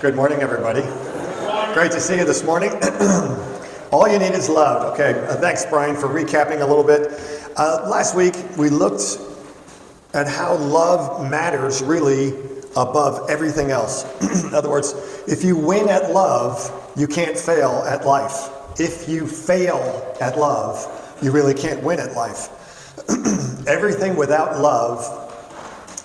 Good morning, everybody. Great to see you this morning. All you need is love. Okay, thanks, Brian, for recapping a little bit. Last week, we looked at how love matters really above everything else. In other words, if you win at love, you can't fail at life. If you fail at love, you really can't win at life. Everything without love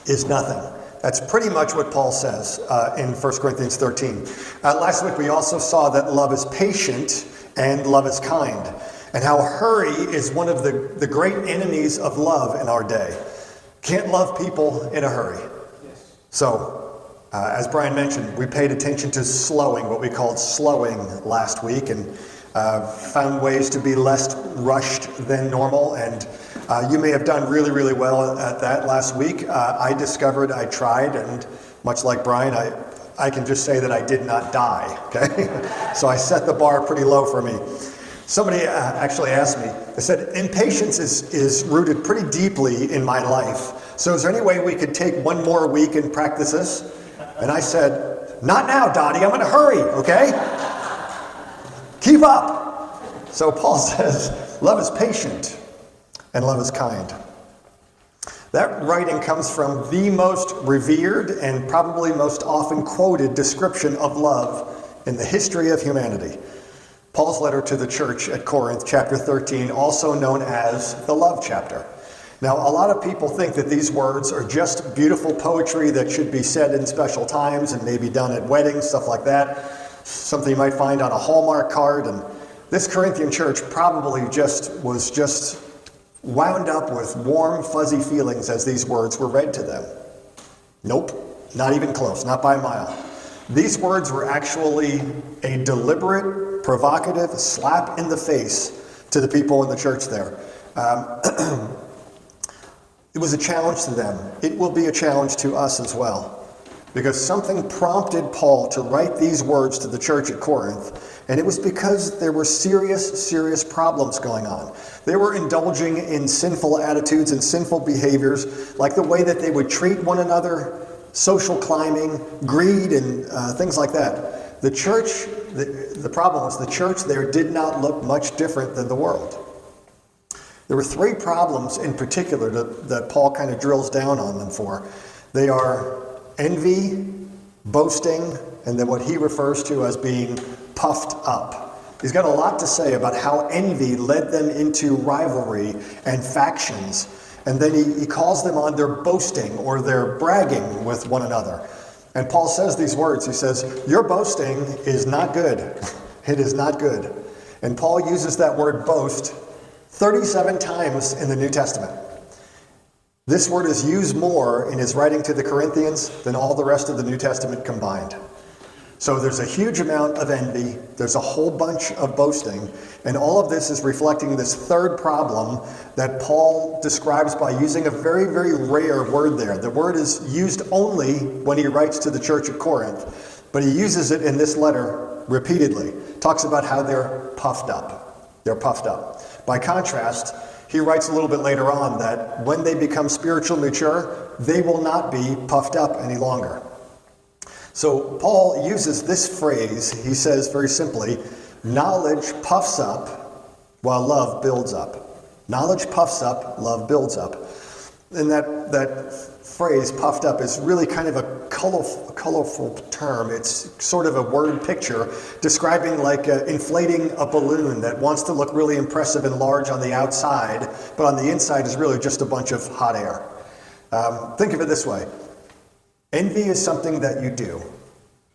is nothing. That's pretty much what Paul says in 1 Corinthians 13. Last week we also saw that love is patient and love is kind, and how hurry is one of the great enemies of love in our day. Can't love people in a hurry. Yes. So, as Brian mentioned, we paid attention to slowing, what we called slowing last week, and found ways to be less rushed than normal, and you may have done really, really well at that last week. I tried, and much like Brian, I can just say that I did not die, okay? So I set the bar pretty low for me. Somebody actually asked me, they said, impatience is rooted pretty deeply in my life. So is there any way we could take one more week and practice this? And I said, not now, Dottie, I'm in a hurry, okay? Keep up. So Paul says, love is patient and love is kind. That writing comes from the most revered and probably most often quoted description of love in the history of humanity. Paul's letter to the church at Corinth, chapter 13, also known as the love chapter. Now, a lot of people think that these words are just beautiful poetry that should be said in special times and maybe done at weddings, stuff like that. Something you might find on a Hallmark card. And this Corinthian church probably was just wound up with warm, fuzzy feelings as these words were read to them. Nope, not even close, not by a mile. These words were actually a deliberate, provocative slap in the face to the people in the church there. It was a challenge to them. It will be a challenge to us as well. Because something prompted Paul to write these words to the church at Corinth, and it was because there were serious problems going on. They were indulging in sinful attitudes and sinful behaviors, like the way that they would treat one another, social climbing, greed, and things like that. The church, the problem was the church there did not look much different than the world. There were three problems in particular that Paul kind of drills down on them for. They are envy, boasting, and then what he refers to as being puffed up. He's got a lot to say about how envy led them into rivalry and factions. And then he calls them on their boasting or their bragging with one another. And Paul says these words. He says, your boasting is not good. It is not good. And Paul uses that word boast 37 times in the New Testament. This word is used more in his writing to the Corinthians than all the rest of the New Testament combined. So there's a huge amount of envy, there's a whole bunch of boasting, and all of this is reflecting this third problem that Paul describes by using a very, very rare word there. The word is used only when he writes to the church at Corinth, but he uses it in this letter repeatedly. Talks about how they're puffed up. They're puffed up. By contrast, he writes a little bit later on that when they become spiritually mature, they will not be puffed up any longer. So Paul uses this phrase. He says very simply, knowledge puffs up while love builds up. Knowledge puffs up, love builds up. And that phrase, puffed up, is really kind of a colorful term. It's sort of a word picture describing like inflating a balloon that wants to look really impressive and large on the outside, but on the inside is really just a bunch of hot air. Think of it this way. Envy is something that you do.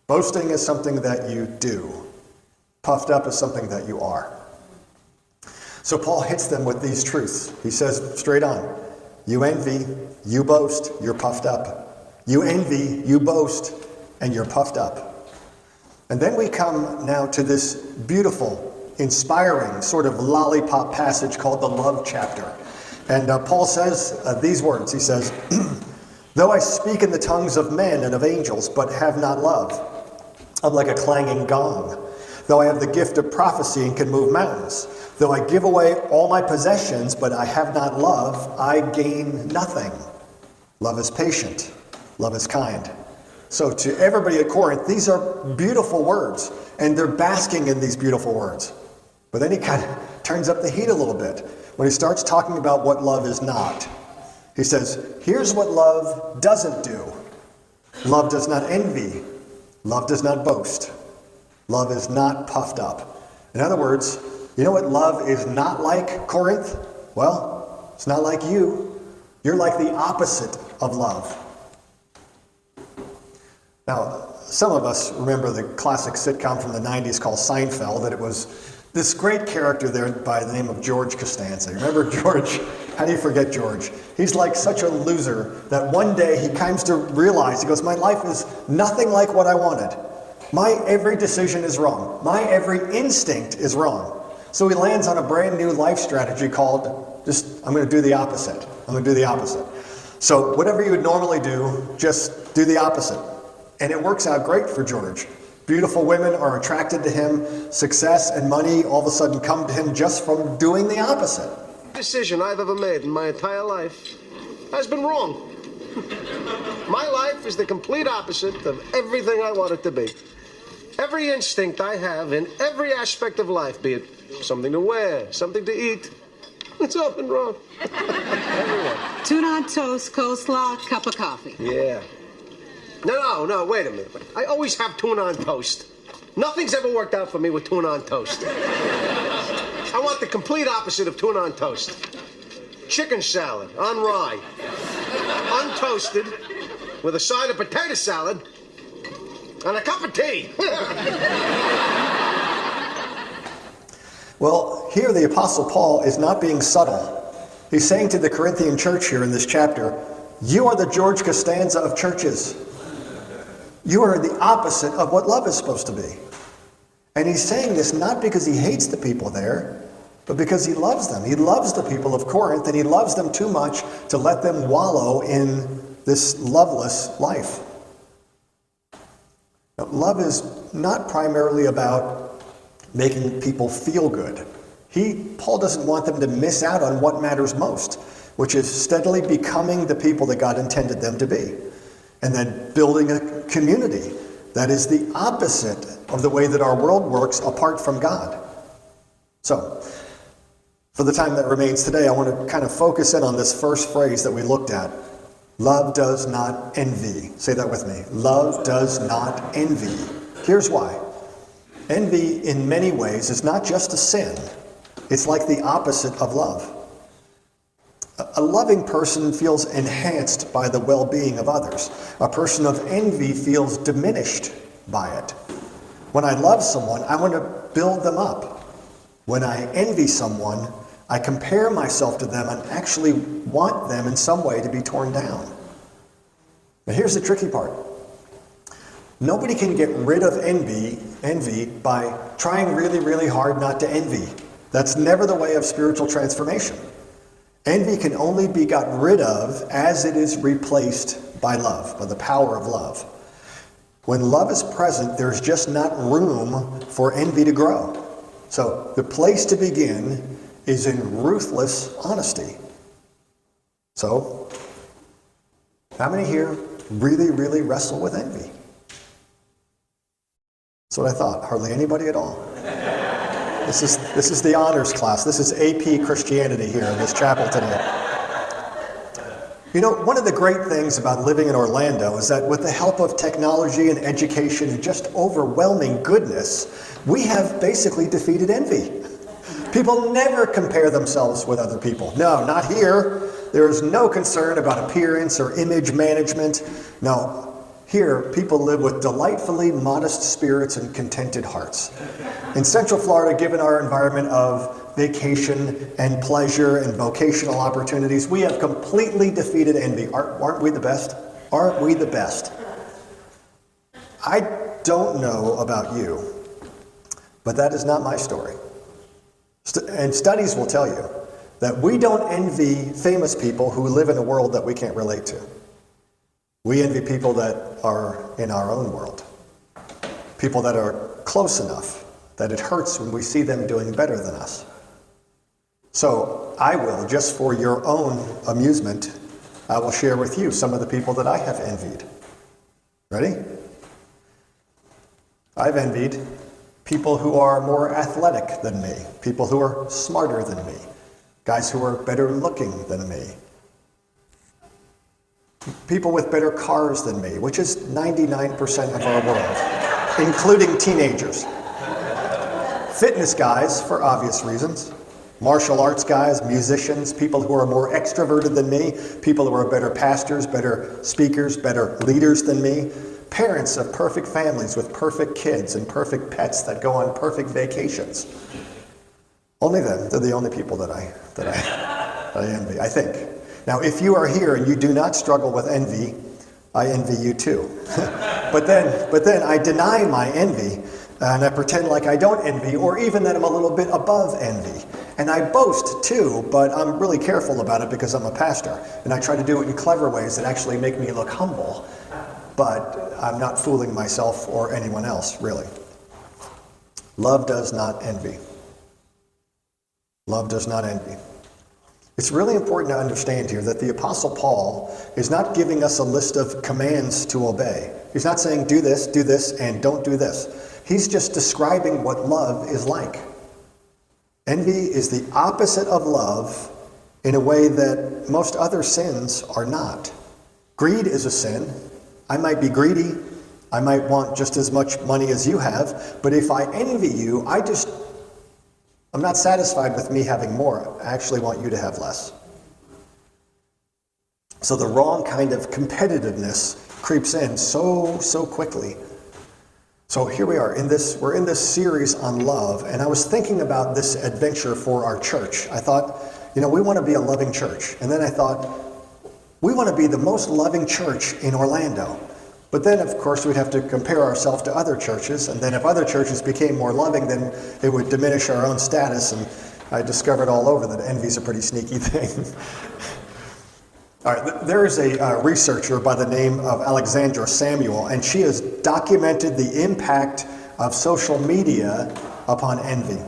Boasting is something that you do. Puffed up is something that you are. So Paul hits them with these truths. He says straight on, you envy, you boast, you're puffed up. You envy, you boast, and you're puffed up. And then we come now to this beautiful, inspiring sort of lollipop passage called the love chapter. And Paul says these words. He says, though I speak in the tongues of men and of angels, but have not love, I'm like a clanging gong. Though I have the gift of prophecy and can move mountains, though I give away all my possessions, but I have not love, I gain nothing. Love is patient. Love is kind. So to everybody at Corinth, these are beautiful words, and they're basking in these beautiful words. But then he kind of turns up the heat a little bit when he starts talking about what love is not. He says, here's what love doesn't do. Love does not envy. Love does not boast. Love is not puffed up. In other words, you know what love is not like, Corinth? Well, it's not like you. You're like the opposite of love. Now, some of us remember the classic sitcom from the 90s called Seinfeld, that it was this great character there by the name of George Costanza. You remember George? How do you forget George? He's like such a loser that one day he comes to realize, he goes, my life is nothing like what I wanted. My every decision is wrong. My every instinct is wrong. So he lands on a brand new life strategy called, I'm going to do the opposite. I'm going to do the opposite. So whatever you would normally do, just do the opposite. And it works out great for George. Beautiful women are attracted to him. Success and money all of a sudden come to him just from doing the opposite. Decision I've ever made in my entire life has been wrong. My life is the complete opposite of everything I want it to be. Every instinct I have in every aspect of life, be it something to wear, something to eat, it's all been wrong. Everyone. Tuna on toast, coleslaw, cup of coffee. Yeah. No, wait a minute. I always have tuna on toast. Nothing's ever worked out for me with tuna on toast. I want the complete opposite of tuna on toast. Chicken salad on rye. Untoasted, with a side of potato salad, and a cup of tea. Well, here the Apostle Paul is not being subtle. He's saying to the Corinthian church here in this chapter, you are the George Costanza of churches. You are the opposite of what love is supposed to be. And he's saying this not because he hates the people there, but because he loves them. He loves the people of Corinth, and he loves them too much to let them wallow in this loveless life. Now, love is not primarily about making people feel good. Paul doesn't want them to miss out on what matters most, which is steadily becoming the people that God intended them to be. And then building a community that is the opposite of the way that our world works apart from God. So, for the time that remains today, I want to kind of focus in on this first phrase that we looked at. Love does not envy. Say that with me. Love does not envy. Here's why. Envy, in many ways, is not just a sin. It's like the opposite of love. A loving person feels enhanced by the well-being of others. A person of envy feels diminished by it. When I love someone, I want to build them up. When I envy someone, I compare myself to them and actually want them in some way to be torn down. Now here's the tricky part. Nobody can get rid of envy by trying really, really hard not to envy. That's never the way of spiritual transformation. Envy can only be got rid of as it is replaced by love, by the power of love. When love is present, there's just not room for envy to grow. So the place to begin is in ruthless honesty. So, how many here really, really wrestle with envy? That's what I thought. Hardly anybody at all. This is the honors class. This is AP Christianity here in this chapel today. You know, one of the great things about living in Orlando is that with the help of technology and education and just overwhelming goodness, we have basically defeated envy. People never compare themselves with other people. No, not here. There is no concern about appearance or image management. No. Here, people live with delightfully modest spirits and contented hearts. In Central Florida, given our environment of vacation and pleasure and vocational opportunities, we have completely defeated envy. Aren't we the best? Aren't we the best? I don't know about you, but that is not my story. And studies will tell you that we don't envy famous people who live in a world that we can't relate to. We envy people that are in our own world. People that are close enough that it hurts when we see them doing better than us. So I will, just for your own amusement, I will share with you some of the people that I have envied. Ready? I've envied people who are more athletic than me, people who are smarter than me, guys who are better looking than me, people with better cars than me, which is 99% of our world, including teenagers. Fitness guys, for obvious reasons. Martial arts guys, musicians, people who are more extroverted than me, people who are better pastors, better speakers, better leaders than me. Parents of perfect families with perfect kids and perfect pets that go on perfect vacations. Only them. They're the only people that I envy, I think. Now, if you are here and you do not struggle with envy, I envy you too. But then I deny my envy and I pretend like I don't envy, or even that I'm a little bit above envy. And I boast too, but I'm really careful about it because I'm a pastor. And I try to do it in clever ways that actually make me look humble. But I'm not fooling myself or anyone else, really. Love does not envy. Love does not envy. It's really important to understand here that the Apostle Paul is not giving us a list of commands to obey. He's not saying do this, and don't do this. He's just describing what love is like. Envy is the opposite of love in a way that most other sins are not. Greed is a sin. I might be greedy. I might want just as much money as you have. But if I envy you, I'm not satisfied with me having more. I actually want you to have less. So the wrong kind of competitiveness creeps in so quickly. So here we are, we're in this series on love, and I was thinking about this adventure for our church. I thought, we want to be a loving church. And then I thought, we want to be the most loving church in Orlando. But then, of course, we'd have to compare ourselves to other churches, and then if other churches became more loving, then it would diminish our own status, and I discovered all over that envy's a pretty sneaky thing. All right, there is a researcher by the name of Alexandra Samuel, and she has documented the impact of social media upon envy.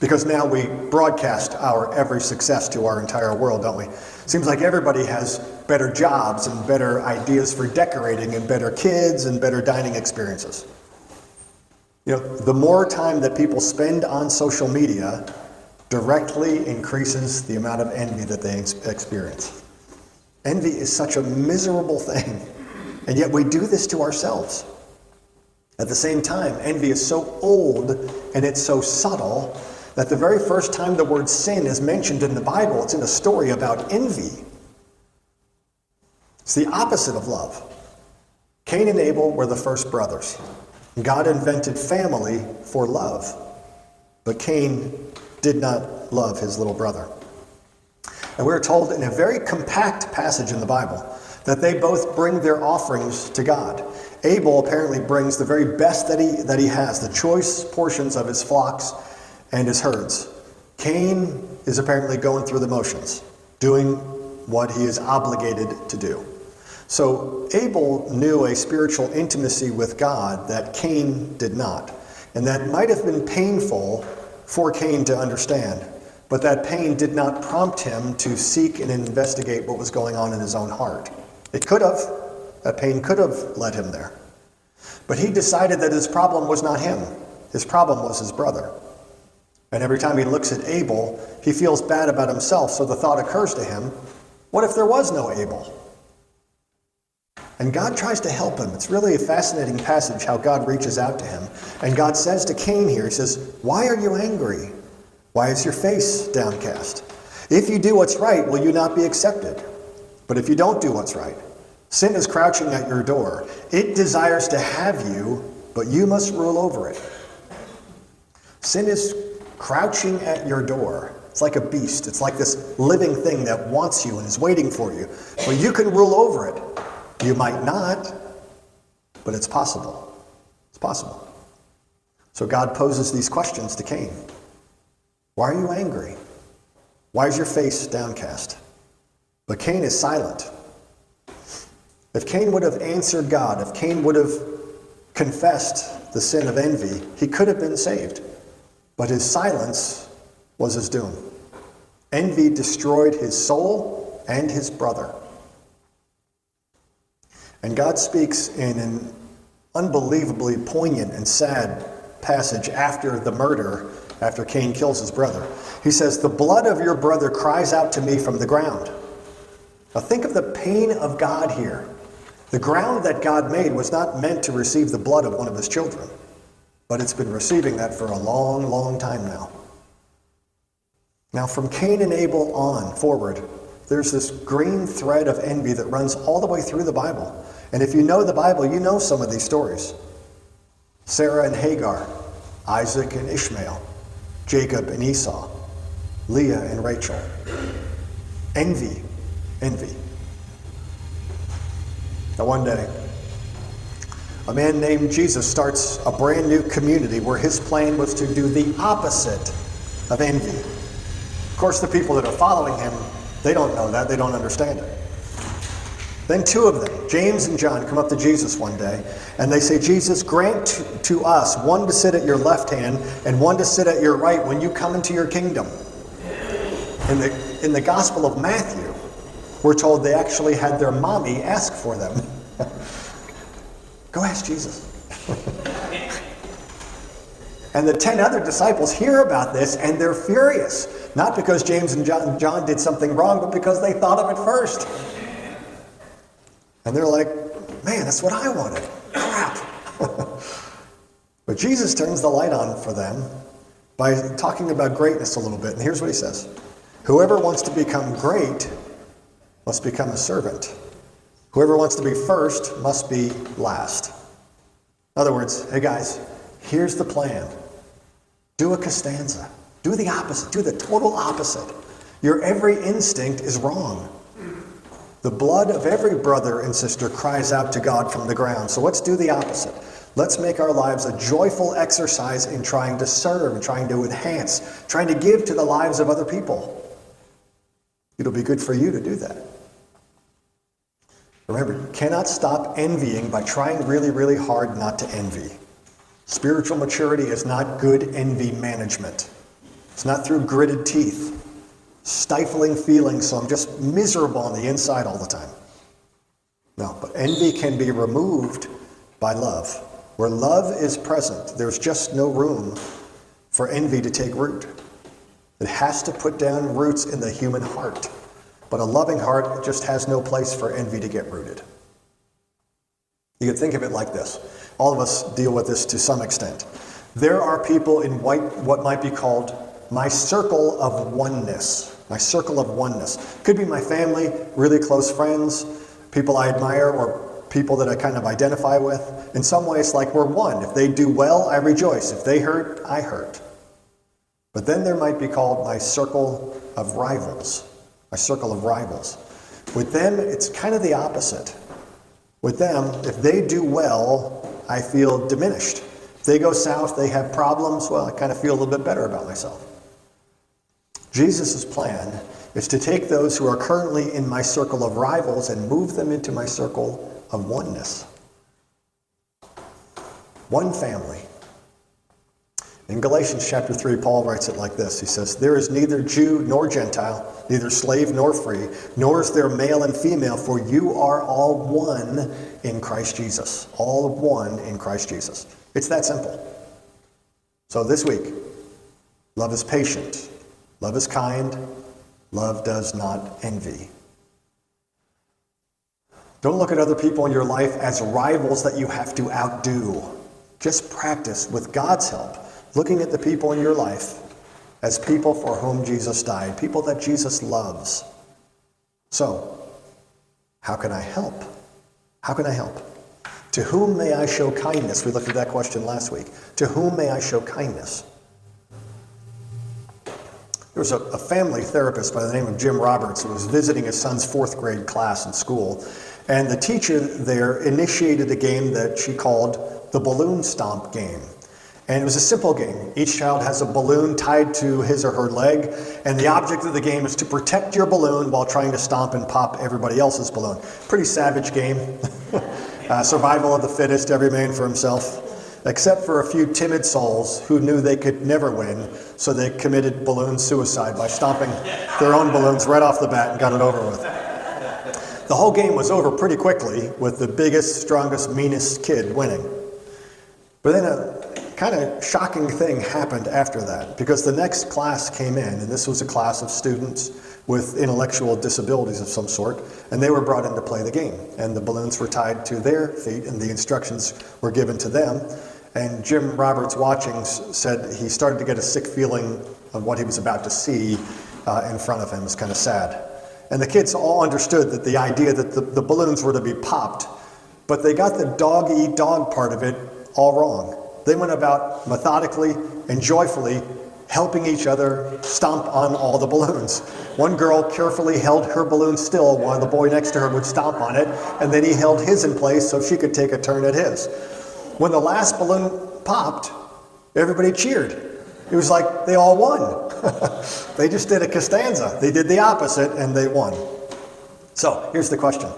Because now we broadcast our every success to our entire world, don't we? Seems like everybody has better jobs and better ideas for decorating and better kids and better dining experiences. The more time that people spend on social media directly increases the amount of envy that they experience. Envy is such a miserable thing, and yet we do this to ourselves. At the same time, envy is so old and it's so subtle that the very first time the word sin is mentioned in the Bible, it's in a story about envy. It's the opposite of love. Cain and Abel were the first brothers. God invented family for love, but Cain did not love his little brother. And we're told in a very compact passage in the Bible that they both bring their offerings to God. Abel apparently brings the very best that he has, the choice portions of his flocks and his herds. Cain is apparently going through the motions, doing what he is obligated to do. So Abel knew a spiritual intimacy with God that Cain did not. And that might have been painful for Cain to understand. But that pain did not prompt him to seek and investigate what was going on in his own heart. It could have. That pain could have led him there. But he decided that his problem was not him. His problem was his brother. And every time he looks at Abel, he feels bad about himself. So the thought occurs to him, what if there was no Abel? And God tries to help him. It's really a fascinating passage how God reaches out to him. And God says to Cain here, he says, why are you angry? Why is your face downcast? If you do what's right, will you not be accepted? But if you don't do what's right, sin is crouching at your door. It desires to have you, but you must rule over it. Sin is crouching at your door. It's like a beast. It's like this living thing that wants you and is waiting for you. But you can rule over it. You might not, but it's possible. It's possible. So God poses these questions to Cain. Why are you angry? Why is your face downcast? But Cain is silent. If Cain would have answered God, if Cain would have confessed the sin of envy, he could have been saved. But his silence was his doom. Envy destroyed his soul and his brother. And God speaks in an unbelievably poignant and sad passage after the murder, after Cain kills his brother. He says, "The blood of your brother cries out to me from the ground." Now think of the pain of God here. The ground that God made was not meant to receive the blood of one of his children, but it's been receiving that for a long, long time now. Now from Cain and Abel on forward, there's this green thread of envy that runs all the way through the Bible. And if you know the Bible, you know some of these stories. Sarah and Hagar, Isaac and Ishmael, Jacob and Esau, Leah and Rachel. Envy. Now one day, a man named Jesus starts a brand new community where his plan was to do the opposite of envy. Of course, the people that are following him, they don't know that, they don't understand it. Then two of them, James and John, come up to Jesus one day, and they say, "Jesus, grant to us one to sit at your left hand and one to sit at your right when you come into your kingdom." In the Gospel of Matthew, we're told they actually had their mommy ask for them. Go ask Jesus. And the 10 other disciples hear about this and they're furious. Not because James and John did something wrong, but because they thought of it first. And they're like, "Man, that's what I wanted. Crap." But Jesus turns the light on for them by talking about greatness a little bit. And here's what he says. "Whoever wants to become great must become a servant. Whoever wants to be first must be last." In other words, hey guys, here's the plan. Do a Costanza. Do the opposite. Do the total opposite. Your every instinct is wrong. The blood of every brother and sister cries out to God from the ground. So let's do the opposite. Let's make our lives a joyful exercise in trying to serve, trying to enhance, trying to give to the lives of other people. It'll be good for you to do that. Remember, you cannot stop envying by trying really, really hard not to envy. Spiritual maturity is not good envy management. It's not through gritted teeth, stifling feelings so I'm just miserable on the inside all the time. No, but envy can be removed by love. Where love is present, there's just no room for envy to take root. It has to put down roots in the human heart. But a loving heart just has no place for envy to get rooted. You can think of it like this. All of us deal with this to some extent. There are people in what might be called my circle of oneness. My circle of oneness. Could be my family, really close friends, people I admire, or people that I kind of identify with. In some ways, like we're one. If they do well, I rejoice. If they hurt, I hurt. But then there might be called my circle of rivals. My circle of rivals. With them, it's kind of the opposite. With them, if they do well, I feel diminished. If they go south, they have problems, well, I kind of feel a little bit better about myself. Jesus' plan is to take those who are currently in my circle of rivals and move them into my circle of oneness. One family. In Galatians chapter 3, Paul writes it like this. He says, "There is neither Jew nor Gentile, neither slave nor free, nor is there male and female, for you are all one in Christ Jesus." All one in Christ Jesus. It's that simple. So this week, love is patient. Love is kind. Love does not envy. Don't look at other people in your life as rivals that you have to outdo. Just practice, with God's help, looking at the people in your life as people for whom Jesus died, people that Jesus loves. So, how can I help? How can I help? To whom may I show kindness? We looked at that question last week. To whom may I show kindness? There was a family therapist by the name of Jim Roberts who was visiting his son's 4th grade class in school. And the teacher there initiated a game that she called the balloon stomp game. And it was a simple game. Each child has a balloon tied to his or her leg, and the object of the game is to protect your balloon while trying to stomp and pop everybody else's balloon. Pretty savage game. Survival of the fittest, every man for himself. Except for a few timid souls who knew they could never win, so they committed balloon suicide by stomping their own balloons right off the bat and got it over with. The whole game was over pretty quickly, with the biggest, strongest, meanest kid winning. But then a kind of shocking thing happened after that, because the next class came in, and this was a class of students with intellectual disabilities of some sort, and they were brought in to play the game. And the balloons were tied to their feet, and the instructions were given to them. And Jim Roberts, watching, said he started to get a sick feeling of what he was about to see in front of him. It was kind of sad. And the kids all understood that the idea that the balloons were to be popped, but they got the dog-eat-dog part of it all wrong. They went about methodically and joyfully helping each other stomp on all the balloons. One girl carefully held her balloon still while the boy next to her would stomp on it, and then he held his in place so she could take a turn at his. When the last balloon popped, everybody cheered. It was like they all won. They just did a Costanza. They did the opposite and they won. So here's the question.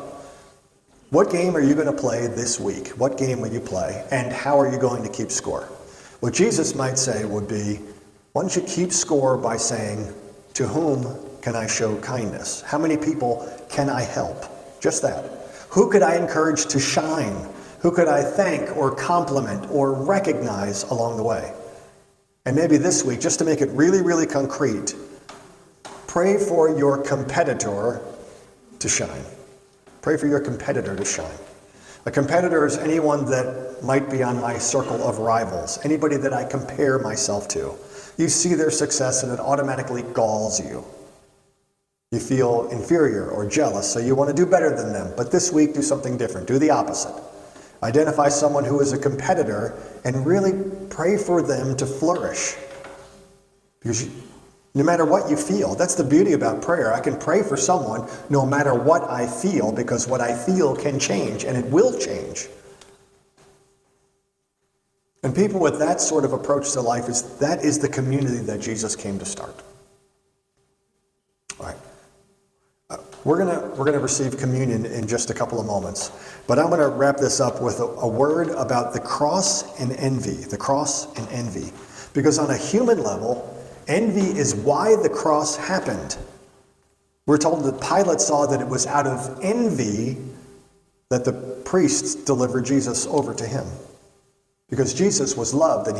What game are you going to play this week? What game will you play? And how are you going to keep score? What Jesus might say would be, why don't you keep score by saying, to whom can I show kindness? How many people can I help? Just that. Who could I encourage to shine? Who could I thank or compliment or recognize along the way? And maybe this week, just to make it really, really concrete, pray for your competitor to shine. Pray for your competitor to shine. A competitor is anyone that might be on my circle of rivals, anybody that I compare myself to. You see their success and it automatically galls you. You feel inferior or jealous, so you want to do better than them. But this week, do something different. Do the opposite. Identify someone who is a competitor and really pray for them to flourish. Because no matter what you feel, that's the beauty about prayer. I can pray for someone no matter what I feel, because what I feel can change, and it will change. And people with that sort of approach to life, that is the community that Jesus came to start. All right. We're gonna receive communion in just a couple of moments, but I'm gonna wrap this up with a word about the cross and envy. The cross and envy, because on a human level, envy is why the cross happened. We're told that Pilate saw that it was out of envy that the priests delivered Jesus over to him, because Jesus was loved and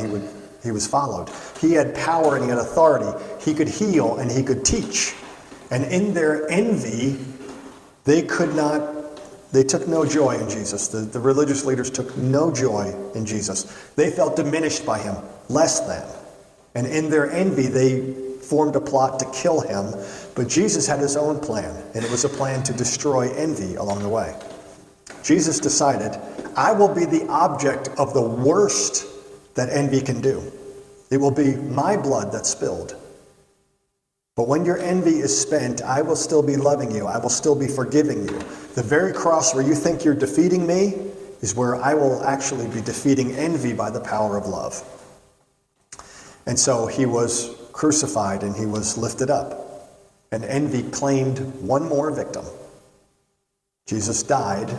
he was followed. He had power and he had authority. He could heal and he could teach. And in their envy, they took no joy in Jesus. The religious leaders took no joy in Jesus. They felt diminished by him, less than. And in their envy, they formed a plot to kill him. But Jesus had his own plan, and it was a plan to destroy envy along the way. Jesus decided, I will be the object of the worst that envy can do. It will be my blood that's spilled. But when your envy is spent, I will still be loving you. I will still be forgiving you. The very cross where you think you're defeating me is where I will actually be defeating envy by the power of love. And so he was crucified and he was lifted up. And envy claimed one more victim. Jesus died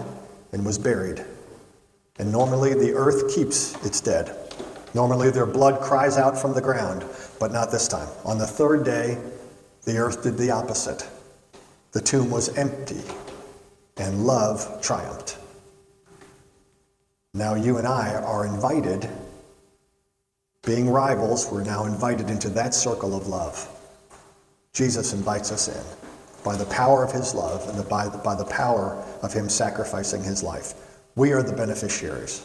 and was buried. And normally the earth keeps its dead. Normally their blood cries out from the ground, but not this time. On the third day, the earth did the opposite. The tomb was empty, and love triumphed. Now you and I are invited, being rivals, we're now invited into that circle of love. Jesus invites us in by the power of his love and by the power of him sacrificing his life. We are the beneficiaries.